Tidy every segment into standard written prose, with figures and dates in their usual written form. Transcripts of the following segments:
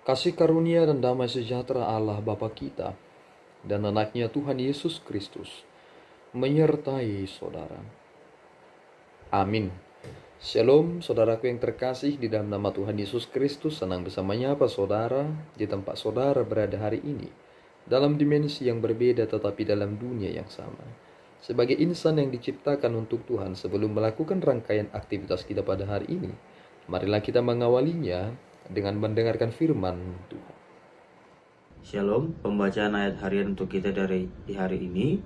Kasih karunia dan damai sejahtera Allah Bapa kita dan anaknya Tuhan Yesus Kristus menyertai saudara. Amin. Shalom saudaraku yang terkasih di dalam nama Tuhan Yesus Kristus. Senang bisa menyapa saudara di tempat saudara berada hari ini, dalam dimensi yang berbeda tetapi dalam dunia yang sama. Sebagai insan yang diciptakan untuk Tuhan, sebelum melakukan rangkaian aktivitas kita pada hari ini, marilah kita mengawalinya dengan mendengarkan firman Tuhan. Shalom, pembacaan ayat harian untuk kita di hari ini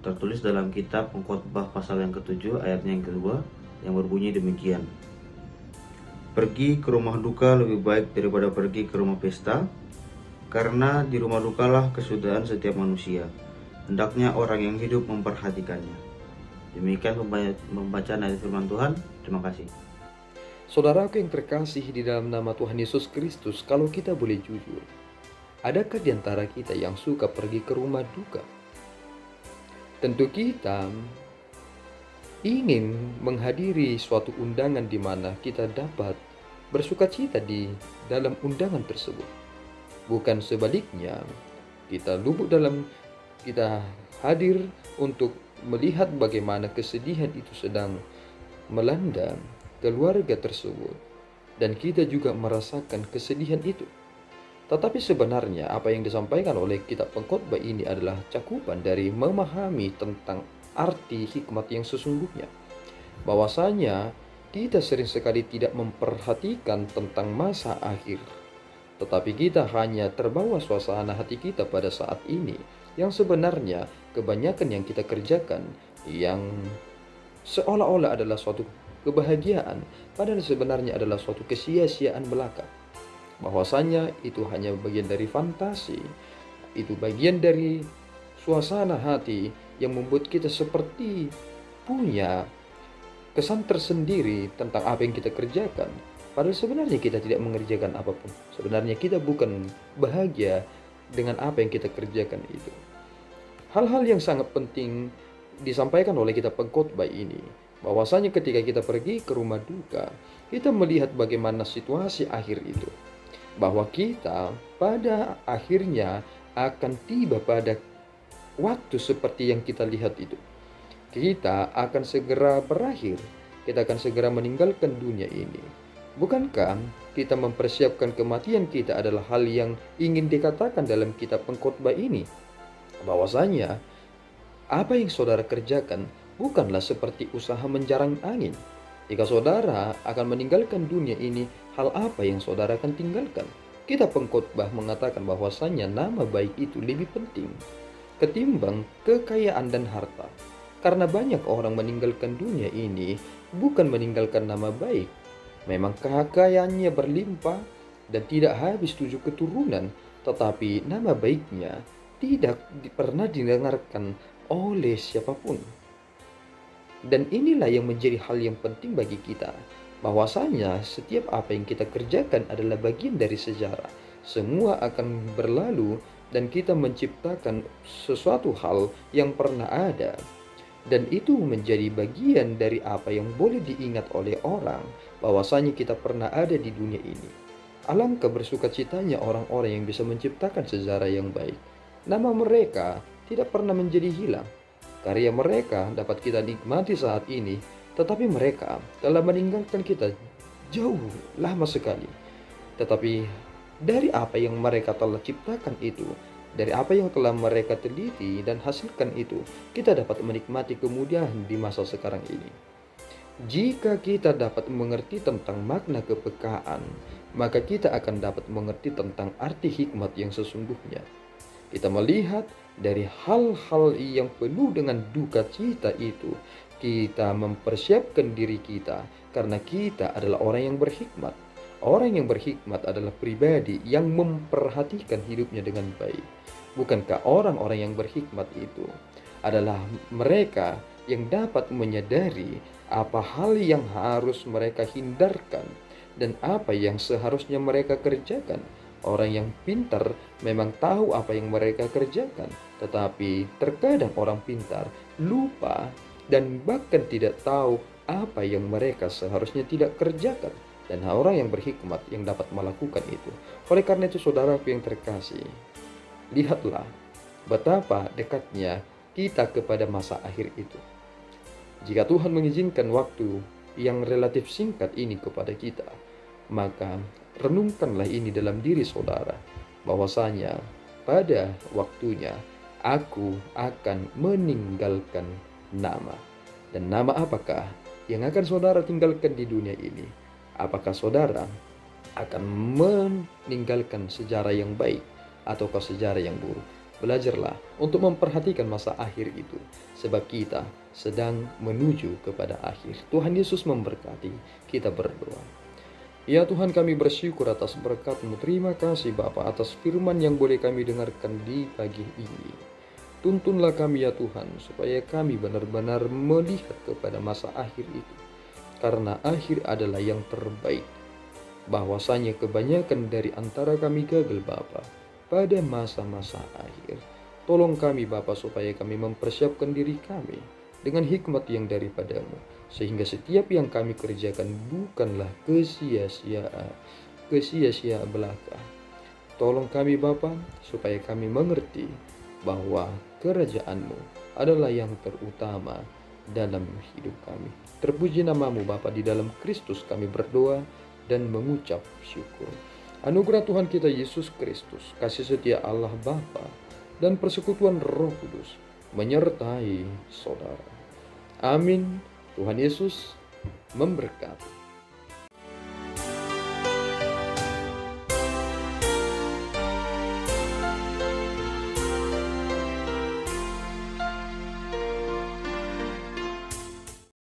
tertulis dalam kitab Pengkhotbah pasal yang ke-7 ayatnya yang kedua, yang berbunyi demikian. Pergi ke rumah duka lebih baik daripada pergi ke rumah pesta, karena di rumah dukalah kesudahan setiap manusia. Hendaknya orang yang hidup memperhatikannya. Demikian pembacaan ayat firman Tuhan. Terima kasih. Saudaraku yang terkasih di dalam nama Tuhan Yesus Kristus, kalau kita boleh jujur, adakah di antara kita yang suka pergi ke rumah duka? Tentu kita ingin menghadiri suatu undangan di mana kita dapat bersukacita di dalam undangan tersebut. Bukan sebaliknya, kita hadir untuk melihat bagaimana kesedihan itu sedang melanda keluarga tersebut, dan kita juga merasakan kesedihan itu. Tetapi sebenarnya apa yang disampaikan oleh kitab Pengkhotbah ini adalah cakupan dari memahami tentang arti hikmat yang sesungguhnya. Bahwasanya kita sering sekali tidak memperhatikan tentang masa akhir, tetapi kita hanya terbawa suasana hati kita pada saat ini, yang sebenarnya kebanyakan yang kita kerjakan yang seolah-olah adalah suatu kebahagiaan, padahal sebenarnya adalah suatu kesia-siaan belaka. Bahwasanya itu hanya bagian dari fantasi, itu bagian dari suasana hati yang membuat kita seperti punya kesan tersendiri tentang apa yang kita kerjakan, padahal sebenarnya kita tidak mengerjakan apapun. Sebenarnya kita bukan bahagia dengan apa yang kita kerjakan itu. Hal-hal yang sangat penting disampaikan oleh kitab Pengkhotbah ini, bahwasanya ketika kita pergi ke rumah duka, kita melihat bagaimana situasi akhir itu, bahwa kita pada akhirnya akan tiba pada waktu seperti yang kita lihat itu. Kita akan segera berakhir, kita akan segera meninggalkan dunia ini. Bukankah kita mempersiapkan kematian kita adalah hal yang ingin dikatakan dalam kitab Pengkhotbah ini? Bahwasanya apa yang saudara kerjakan bukanlah seperti usaha menjarang angin. Jika saudara akan meninggalkan dunia ini, hal apa yang saudara akan tinggalkan? Kitab Pengkhotbah mengatakan bahwasanya nama baik itu lebih penting ketimbang kekayaan dan harta. Karena banyak orang meninggalkan dunia ini bukan meninggalkan nama baik. Memang kekayaannya berlimpah dan tidak habis 7 keturunan, tetapi nama baiknya tidak pernah didengarkan oleh siapapun. Dan inilah yang menjadi hal yang penting bagi kita, bahwasanya setiap apa yang kita kerjakan adalah bagian dari sejarah. Semua akan berlalu dan kita menciptakan sesuatu hal yang pernah ada, dan itu menjadi bagian dari apa yang boleh diingat oleh orang, bahwasanya kita pernah ada di dunia ini. Alangkah bersukacitanya orang-orang yang bisa menciptakan sejarah yang baik. Nama mereka tidak pernah menjadi hilang. Karya mereka dapat kita nikmati saat ini, tetapi mereka telah meninggalkan kita jauh lama sekali. Tetapi dari apa yang mereka telah ciptakan itu, dari apa yang telah mereka teliti dan hasilkan itu, kita dapat menikmati kemudahan di masa sekarang ini. Jika kita dapat mengerti tentang makna kepekaan, maka kita akan dapat mengerti tentang arti hikmat yang sesungguhnya. Kita melihat dari hal-hal yang penuh dengan duka cita itu, kita mempersiapkan diri kita karena kita adalah orang yang berhikmat. Orang yang berhikmat adalah pribadi yang memperhatikan hidupnya dengan baik. Bukankah orang-orang yang berhikmat itu adalah mereka yang dapat menyadari apa hal yang harus mereka hindarkan dan apa yang seharusnya mereka kerjakan? Orang yang pintar memang tahu apa yang mereka kerjakan, tetapi terkadang orang pintar lupa dan bahkan tidak tahu apa yang mereka seharusnya tidak kerjakan. dan orang yang berhikmat yang dapat melakukan itu. Oleh karena itu, saudaraku yang terkasih, lihatlah betapa dekatnya kita kepada masa akhir itu. Jika Tuhan mengizinkan waktu yang relatif singkat ini kepada kita, maka renungkanlah ini dalam diri saudara, bahwasanya pada waktunya aku akan meninggalkan nama. Dan nama apakah yang akan saudara tinggalkan di dunia ini? Apakah saudara akan meninggalkan sejarah yang baik ataukah sejarah yang buruk? Belajarlah untuk memperhatikan masa akhir itu, sebab kita sedang menuju kepada akhir. Tuhan Yesus memberkati. Kita berdoa. Ya Tuhan, kami bersyukur atas berkat-Mu. Terima kasih Bapa atas firman yang boleh kami dengarkan di pagi ini. Tuntunlah kami ya Tuhan, supaya kami benar-benar melihat kepada masa akhir itu. Karena akhir adalah yang terbaik. Bahwasanya kebanyakan dari antara kami gagal Bapa pada masa-masa akhir. Tolong kami Bapa supaya kami mempersiapkan diri kami dengan hikmat yang daripada-Mu, sehingga setiap yang kami kerjakan bukanlah kesia-sia belaka. Tolong kami Bapa supaya kami mengerti bahwa kerajaan-Mu adalah yang terutama dalam hidup kami. Terpuji nama-Mu Bapa, di dalam Kristus kami berdoa dan mengucap syukur. Anugerah Tuhan kita Yesus Kristus, kasih setia Allah Bapa, dan persekutuan Roh Kudus menyertai saudara. Amin. Tuhan Yesus memberkati.